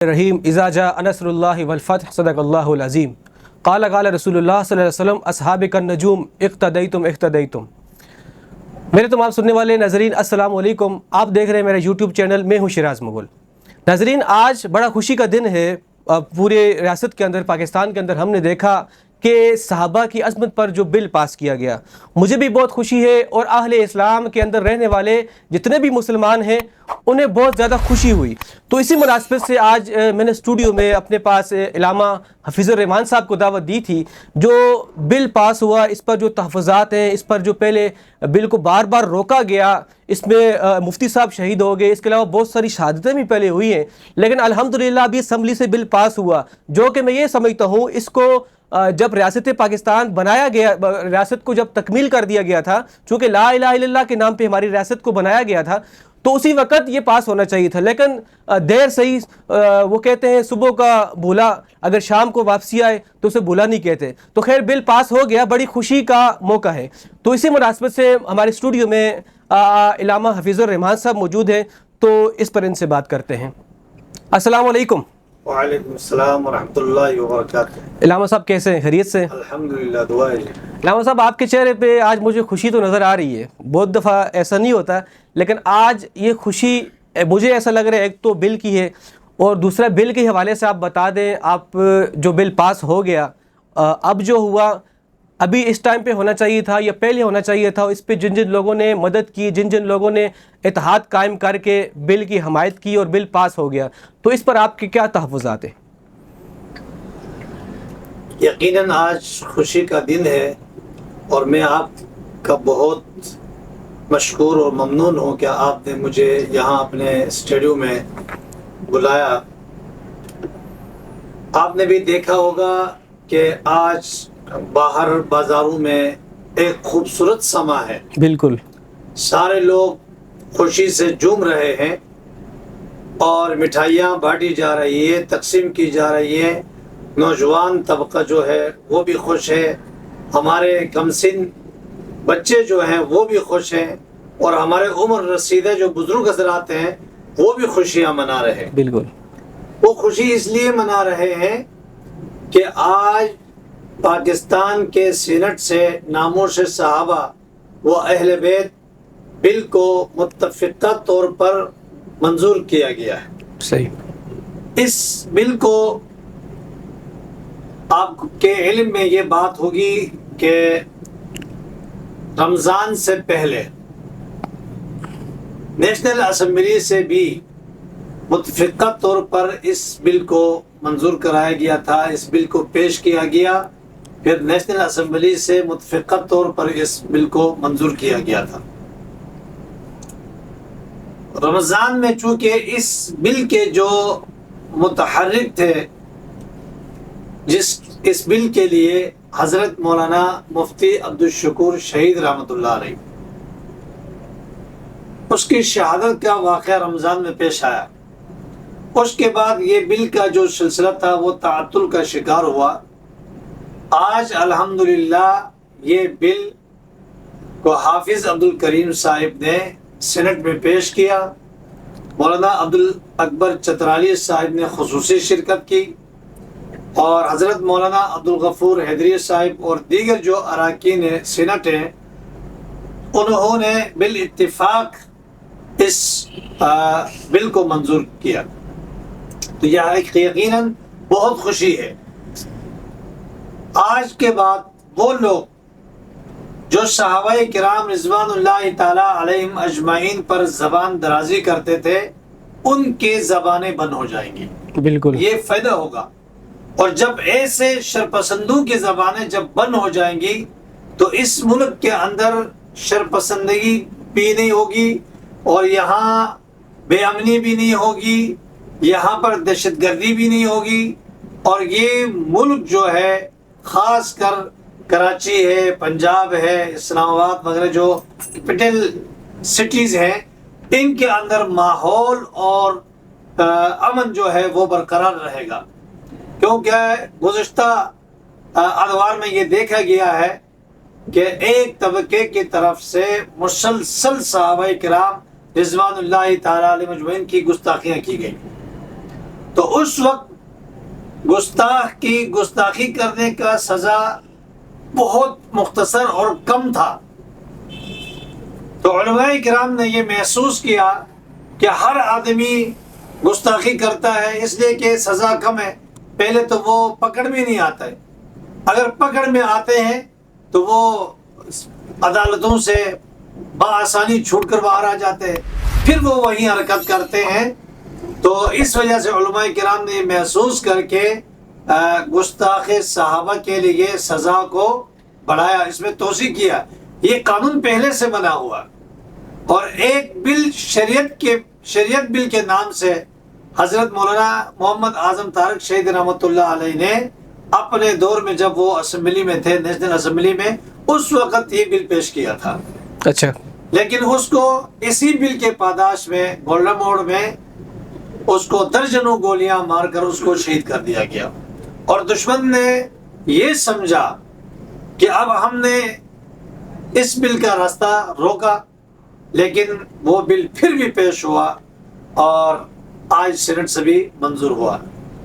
الرحیم اذا جاء نصر اللہ والفتح صدق اللہ العظیم قال رسول اللہ صلی اللہ علیہ وسلم اصحاب النجوم اقتدیتم. میرے تمام سننے والے ناظرین السلام علیکم. آپ دیکھ رہے ہیں میرا یوٹیوب چینل. میں ہوں شیراز مغل. ناظرین آج بڑا خوشی کا دن ہے. پورے ریاست کے اندر پاکستان کے اندر ہم نے دیکھا کہ صحابہ کی عظمت پر جو بل پاس کیا گیا. مجھے بھی بہت خوشی ہے اور اہل اسلام کے اندر رہنے والے جتنے بھی مسلمان ہیں انہیں بہت زیادہ خوشی ہوئی. تو اسی مناسبت سے آج میں نے اسٹوڈیو میں اپنے پاس علامہ حفیظ الرحمان صاحب کو دعوت دی تھی. جو بل پاس ہوا اس پر جو تحفظات ہیں، اس پر جو پہلے بل کو بار بار روکا گیا، اس میں مفتی صاحب شہید ہو گئے، اس کے علاوہ بہت ساری شہادتیں بھی پہلے ہوئی ہیں، لیکن الحمدللہ ابھی اسمبلی سے بل پاس ہوا جو کہ میں یہ سمجھتا ہوں اس کو جب ریاست پاکستان بنایا گیا، ریاست کو جب تکمیل کر دیا گیا تھا، چونکہ لا الہ الا اللہ کے نام پہ ہماری ریاست کو بنایا گیا تھا، تو اسی وقت یہ پاس ہونا چاہیے تھا. لیکن دیر صحیح، وہ کہتے ہیں صبح کا بھولا اگر شام کو واپسی آئے تو اسے بھولا نہیں کہتے. تو خیر بل پاس ہو گیا، بڑی خوشی کا موقع ہے. تو اسی مناسبت سے ہمارے اسٹوڈیو میں علامہ حفیظ الرحمان صاحب موجود ہیں، تو اس پر ان سے بات کرتے ہیں. السلام علیکم. وعلیکم السلام ورحمۃ اللہ وبرکاتہ. علامہ صاحب کیسے ہیں؟ خیریت سے؟ الحمدللہ، دعا ہے. علامہ صاحب آپ کے چہرے پہ آج مجھے خوشی تو نظر آ رہی ہے. بہت دفعہ ایسا نہیں ہوتا، لیکن آج یہ خوشی مجھے ایسا لگ رہا ہے ایک تو بل کی ہے، اور دوسرا بل کے حوالے سے آپ بتا دیں. آپ جو بل پاس ہو گیا، اب جو ہوا ابھی اس ٹائم پہ ہونا چاہیے تھا یا پہلے ہونا چاہیے تھا؟ اس پہ جن جن لوگوں نے مدد کی، جن جن لوگوں نے اتحاد قائم کر کے بل کی حمایت کی اور بل پاس ہو گیا، تو اس پر آپ کے کیا تحفظات ہیں؟ یقیناً آج خوشی کا دن ہے، اور میں آپ کا بہت مشکور اور ممنون ہوں کہ آپ نے مجھے یہاں اپنے اسٹوڈیو میں بلایا. آپ نے بھی دیکھا ہوگا کہ آج باہر بازاروں میں ایک خوبصورت سما ہے. بالکل، سارے لوگ خوشی سے جھوم رہے ہیں اور مٹھائیاں بانٹی جا رہی ہے، تقسیم کی جا رہی ہے. نوجوان طبقہ جو ہے وہ بھی خوش ہے، ہمارے کمسن بچے جو ہیں وہ بھی خوش ہیں، اور ہمارے عمر رسیدہ جو بزرگ حضرات ہیں وہ بھی خوشیاں منا رہے ہیں. بالکل، وہ خوشی اس لیے منا رہے ہیں کہ آج پاکستان کے سینٹ سے ناموش صحابہ و اہل بیت بل کو متفقہ طور پر منظور کیا گیا ہے. صحیح. اس بل کو آپ کے علم میں یہ بات ہوگی کہ رمضان سے پہلے نیشنل اسمبلی سے بھی متفقہ طور پر اس بل کو منظور کرایا گیا تھا. اس بل کو پیش کیا گیا، پھر نیشنل اسمبلی سے متفقہ طور پر اس بل کو منظور کیا گیا تھا. رمضان میں چونکہ اس بل کے جو متحرک تھے، اس بل کے لیے حضرت مولانا مفتی عبدالشکور شہید رحمۃ اللہ علیہ، اس کی شہادت کا واقعہ رمضان میں پیش آیا. اس کے بعد یہ بل کا جو سلسلہ تھا وہ تعطل کا شکار ہوا. آج الحمدللہ یہ بل کو حافظ عبدالکریم صاحب نے سینٹ میں پیش کیا. مولانا عبدالاکبر چترالی صاحب نے خصوصی شرکت کی، اور حضرت مولانا عبدالغفور حیدری صاحب اور دیگر جو اراکین سینٹ ہیں انہوں نے بالاتفاق اس بل کو منظور کیا. تو یہ یقیناً بہت خوشی ہے. آج کے بعد وہ لوگ جو صحابہ کرام رضوان اللہ تعالی علیہم اجمعین پر زبان درازی کرتے تھے ان کے زبانیں بند ہو جائیں گی. بالکل، یہ فائدہ ہوگا. اور جب ایسے شرپسندوں کی زبانیں جب بند ہو جائیں گی تو اس ملک کے اندر شرپسندگی بھی نہیں ہوگی، اور یہاں بے امنی بھی نہیں ہوگی، یہاں پر دہشت گردی بھی نہیں ہوگی. اور یہ ملک جو ہے خاص کر کراچی ہے، پنجاب ہے، اسلام آباد وغیرہ جو کیپٹل سٹیز ہیں، ان کے اندر ماحول اور امن جو ہے وہ برقرار رہے گا. کیونکہ گزشتہ ادوار میں یہ دیکھا گیا ہے کہ ایک طبقے کی طرف سے مسلسل صحابہ کرام رضوان اللہ تعالی علیہ مجمعین کی گستاخیاں کی گئی، تو اس وقت گستاخی کرنے کا سزا بہت مختصر اور کم تھا. تو علماء کرام نے یہ محسوس کیا کہ ہر آدمی گستاخی کرتا ہے اس لیے کہ سزا کم ہے. پہلے تو وہ پکڑ میں نہیں آتا ہے، اگر پکڑ میں آتے ہیں تو وہ عدالتوں سے بآسانی چھوٹ کر باہر آ جاتے ہیں، پھر وہ وہیں حرکت کرتے ہیں. تو اس وجہ سے علماء کرام نے محسوس کر کے گستاخ صحابہ کے لیے سزا کو بڑھایا، اس میں توسیع کیا. یہ قانون پہلے سے بنا ہوا، اور ایک بل شریعت بل کے نام سے حضرت مولانا محمد اعظم طارق شہید رحمۃ اللہ علیہ نے اپنے دور میں جب وہ اسمبلی میں تھے، نیشنل اسمبلی میں، اس وقت یہ بل پیش کیا تھا. اچھا. لیکن اس کو اسی بل کے پاداش میں گولڈن موڑ میں اس کو درجنوں گولیاں مار کر اس کو شہید کر دیا گیا. اور دشمن نے یہ سمجھا کہ اب ہم نے اس بل کا راستہ روکا، لیکن وہ بل پھر بھی پیش ہوا اور آج سینٹ سے بھی منظور ہوا.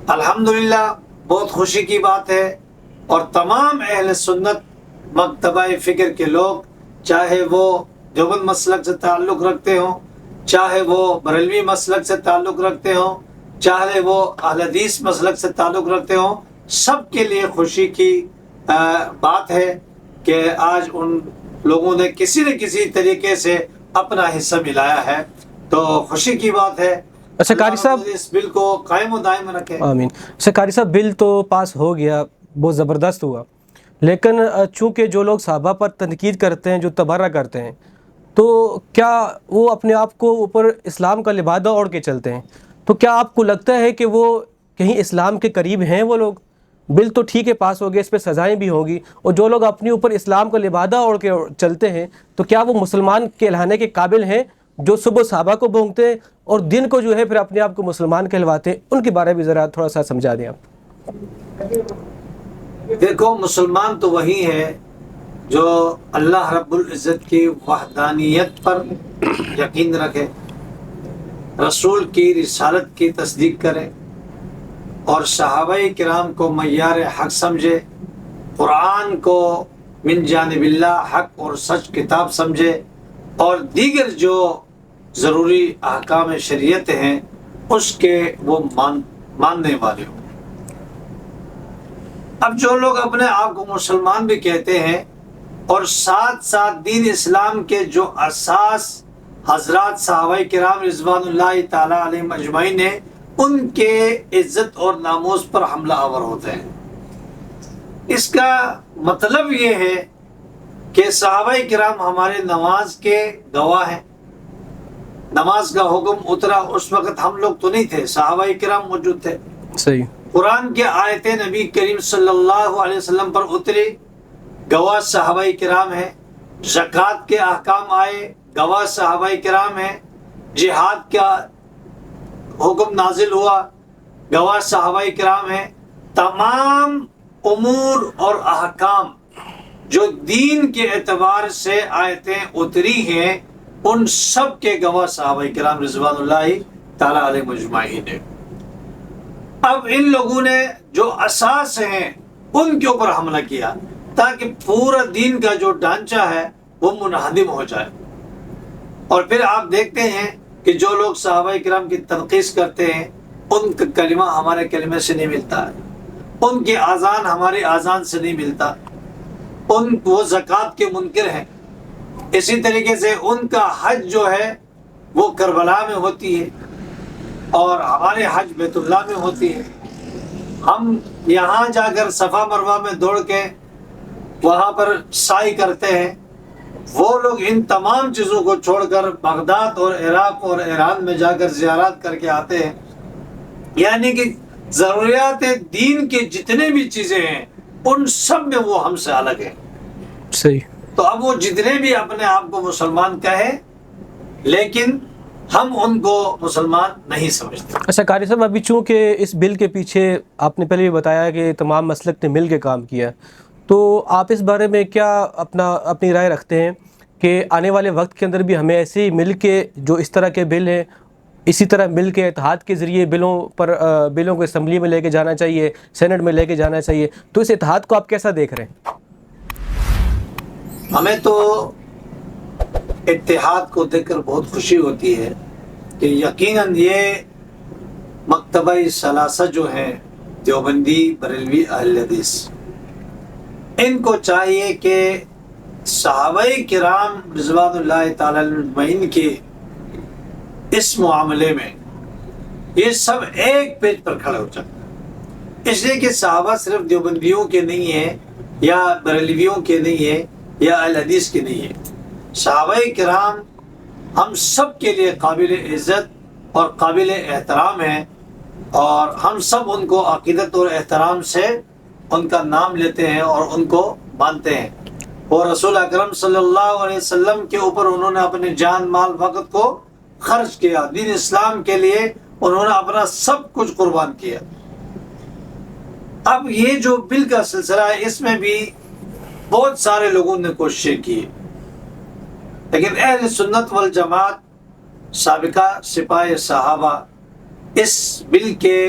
الحمدللہ بہت خوشی کی بات ہے. اور تمام اہل سنت مکتبہ فکر کے لوگ، چاہے وہ دیوبند مسلک سے تعلق رکھتے ہوں، چاہے وہ بریلوی مسلک سے تعلق رکھتے ہوں، چاہے وہ اہل حدیث مسلک سے تعلق رکھتے ہوں، سب کے لیے خوشی کی بات ہے کہ آج ان لوگوں نے کسی نہ کسی طریقے سے اپنا حصہ ملایا ہے. تو خوشی کی بات ہے. اچھا قاری صاحب، اس بل کو قائم و دائم رکھے. آمین. اچھا قاری صاحب، بل تو پاس ہو گیا، بہت زبردست ہوا، لیکن چونکہ جو لوگ صحابہ پر تنقید کرتے ہیں، جو تبرہ کرتے ہیں، تو کیا وہ اپنے آپ کو اوپر اسلام کا لبادہ اوڑھ کے چلتے ہیں؟ تو کیا آپ کو لگتا ہے کہ وہ کہیں اسلام کے قریب ہیں وہ لوگ؟ بل تو ٹھیک ہے پاس ہو گیا، اس پہ سزائیں بھی ہوں گی، اور جو لوگ اپنے اوپر اسلام کا لبادہ اوڑھ کے چلتے ہیں، تو کیا وہ مسلمان کہلانے کے قابل ہیں؟ جو صبح صحابہ کو بھونکتے ہیں اور دن کو جو ہے پھر اپنے آپ کو مسلمان کہلواتے ہیں، ان کے بارے میں ذرا تھوڑا سا سمجھا دیں آپ. دیکھو، مسلمان تو وہی ہے جو اللہ رب العزت کی وحدانیت پر یقین رکھے، رسول کی رسالت کی تصدیق کرے، اور صحابہ کرام کو معیار حق سمجھے، قرآن کو من جانب اللہ حق اور سچ کتاب سمجھے، اور دیگر جو ضروری احکام شریعت ہیں اس کے وہ ماننے والے ہوں. اب جو لوگ اپنے آپ کو مسلمان بھی کہتے ہیں اور ساتھ ساتھ دین اسلام کے جو اساس حضرات صحابہ کرام رضوان اللہ تعالیٰ علیہم اجمعین نے ان کے عزت اور ناموس پر حملہ آور ہوتے ہیں، اس کا مطلب یہ ہے کہ صحابہ کرام ہمارے نماز کے گواہ ہیں. نماز کا حکم اترا اس وقت ہم لوگ تو نہیں تھے، صحابہ کرام موجود تھے. صحیح. قرآن کی آیتیں نبی کریم صلی اللہ علیہ وسلم پر اتری، گواہ صحابہ کرام ہیں. زکوٰۃ کے احکام آئے، گواہ صحابہ کرام ہیں. جہاد کا حکم نازل ہوا، گواہ صحابہ کرام ہیں. تمام امور اور احکام جو دین کے اعتبار سے آیتیں اتری ہیں، ان سب کے گواہ صحابہ کرام رضوان اللہ تعالیٰ علیہ اجمعین ہیں. اب ان لوگوں نے جو اساس ہیں ان کے اوپر حملہ کیا تاکہ پورا دین کا جو ڈھانچہ ہے وہ منہدم ہو جائے. اور پھر آپ دیکھتے ہیں کہ جو لوگ صحابہ کرام کی تنقید کرتے ہیں، ان کا کلمہ ہمارے کلمے سے نہیں ملتا ہے، ان کی اذان ہماری اذان سے نہیں ملتا، وہ زکوٰۃ کے منکر ہیں. اسی طریقے سے ان کا حج جو ہے وہ کربلا میں ہوتی ہے اور ہمارے حج بیت اللہ میں ہوتی ہے. ہم یہاں جا کر صفا مروہ میں دوڑ کے وہاں پر سعی کرتے ہیں، وہ لوگ ان تمام چیزوں کو چھوڑ کر بغداد اور عراق اور ایران میں جا کر زیارات کر کے آتے ہیں. یعنی کہ ضروریات دین کی جتنے بھی چیزیں ہیں ان سب میں وہ ہم سے الگ ہیں. صحیح. تو اب وہ جتنے بھی اپنے آپ کو مسلمان کہیں لیکن ہم ان کو مسلمان نہیں سمجھتے. اچھا قاری صاحب، ابھی چونکہ اس بل کے پیچھے آپ نے پہلے بھی بتایا کہ تمام مسلک نے مل کے کام کیا، تو آپ اس بارے میں کیا اپنی رائے رکھتے ہیں کہ آنے والے وقت کے اندر بھی ہمیں ایسے ہی مل کے جو اس طرح کے بل ہیں اسی طرح مل کے اتحاد کے ذریعے بلوں کو اسمبلی میں لے کے جانا چاہیے، سینٹ میں لے کے جانا چاہیے. تو اس اتحاد کو آپ کیسا دیکھ رہے ہیں؟ ہمیں تو اتحاد کو دیکھ کر بہت خوشی ہوتی ہے کہ یقیناً یہ مکتبہ ثلاثہ جو ہے دیوبندی بریلوی اہل حدیث، ان کو چاہیے کہ صحابہ کرام رضوان اللہ تعالی اجمعین کے اس معاملے میں یہ سب ایک پیج پر کھڑے ہو جائیں. اس لیے کہ صحابہ صرف دیوبندیوں کے نہیں ہیں یا بریلویوں کے نہیں ہیں یا اہل حدیث کے نہیں ہیں. صحابہ کرام ہم سب کے لیے قابل عزت اور قابل احترام ہیں، اور ہم سب ان کو عقیدت اور احترام سے ان کا نام لیتے ہیں اور ان کو مانتے ہیں. اور رسول اکرم صلی اللہ علیہ وسلم کے اوپر انہوں نے اپنے جان مال وقت کو خرچ کیا، دین اسلام کے لیے انہوں نے اپنا سب کچھ قربان کیا. اب یہ جو بل کا سلسلہ ہے اس میں بھی بہت سارے لوگوں نے کوششیں کی، لیکن اہل سنت والجماعت سابقہ سپاہ صحابہ اس بل کے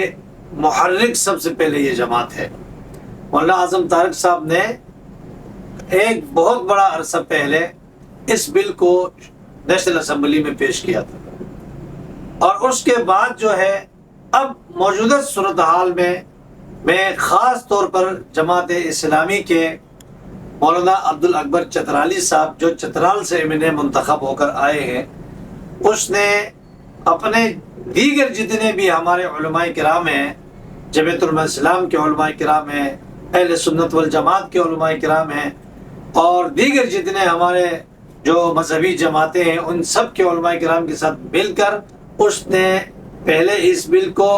محرک سب سے پہلے یہ جماعت ہے. مولانا اعظم طارق صاحب نے ایک بہت بڑا عرصہ پہلے اس بل کو نیشنل اسمبلی میں پیش کیا تھا، اور اس کے بعد جو ہے اب موجودہ صورتحال میں خاص طور پر جماعت اسلامی کے مولانا عبدالاکبر چترالی صاحب جو چترال سے منتخب ہو کر آئے ہیں، اس نے اپنے دیگر جتنے بھی ہمارے علماء کرام ہیں، جمیعت علماء اسلام کے علماء کرام ہیں، اہل سنت والجماعت کے علماء کرام ہیں، اور دیگر جتنے ہمارے جو مذہبی جماعتیں ہیں ان سب کے علماء کرام کے ساتھ مل کر اس نے پہلے اس بل کو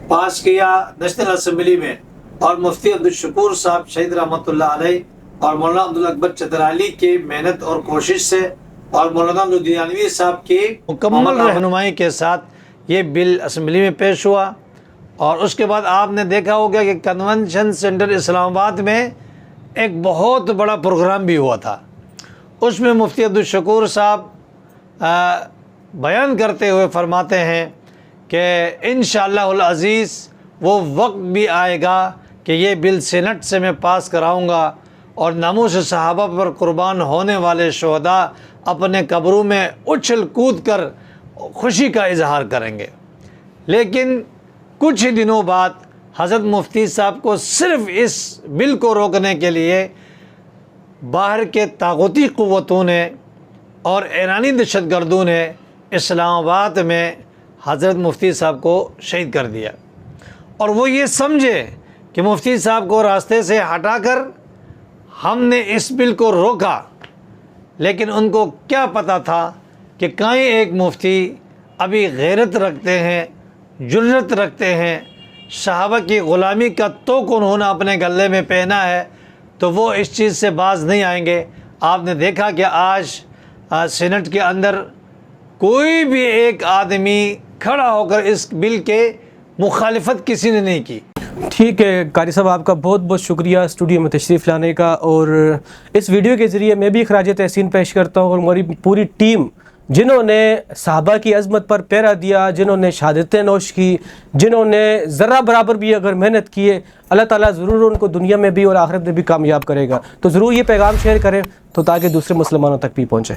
پاس کیا نیشنل اسمبلی میں، اور مفتی عبدالشکور صاحب شہید رحمۃ اللہ علیہ اور مولانا عبدالاکبر چترالی کی محنت اور کوشش سے اور مولانا عبدالدیانوی صاحب کی مکمل رہنمائی کے ساتھ یہ بل اسمبلی میں پیش ہوا. اور اس کے بعد آپ نے دیکھا ہوگا کہ کنونشن سینٹر اسلام آباد میں ایک بہت بڑا پروگرام بھی ہوا تھا. اس میں مفتی عبدالشکور صاحب بیان کرتے ہوئے فرماتے ہیں کہ انشاءاللہ العزیز وہ وقت بھی آئے گا کہ یہ بل سینٹ سے میں پاس کراؤں گا، اور ناموس صحابہ پر قربان ہونے والے شہداء اپنے قبروں میں اچھل کود کر خوشی کا اظہار کریں گے. لیکن کچھ ہی دنوں بعد حضرت مفتی صاحب کو صرف اس بل کو روکنے کے لیے باہر کے طاغوتی قوتوں نے اور ایرانی دہشت گردوں نے اسلام آباد میں حضرت مفتی صاحب کو شہید کر دیا. اور وہ یہ سمجھے کہ مفتی صاحب کو راستے سے ہٹا کر ہم نے اس بل کو روکا، لیکن ان کو کیا پتہ تھا کہ کہیں ایک مفتی ابھی غیرت رکھتے ہیں، جرت رکھتے ہیں، صحابہ کی غلامی کا توق انہوں نے اپنے گلے میں پہنا ہے، تو وہ اس چیز سے باز نہیں آئیں گے. آپ نے دیکھا کہ آج سینٹ کے اندر کوئی بھی ایک آدمی کھڑا ہو کر اس بل کے مخالفت کسی نے نہیں کی. ٹھیک ہے قاری صاحب، آپ کا بہت بہت شکریہ اسٹوڈیو میں تشریف لانے کا، اور اس ویڈیو کے ذریعے میں بھی خراج تحسین پیش کرتا ہوں، اور ہماری پوری ٹیم جنہوں نے صحابہ کی عظمت پر پیرا دیا، جنہوں نے شہادتیں نوش کی، جنہوں نے ذرہ برابر بھی اگر محنت کیے، اللہ تعالیٰ ضرور ان کو دنیا میں بھی اور آخرت میں بھی کامیاب کرے گا. تو ضرور یہ پیغام شیئر کریں تو تاکہ دوسرے مسلمانوں تک بھی پہنچے.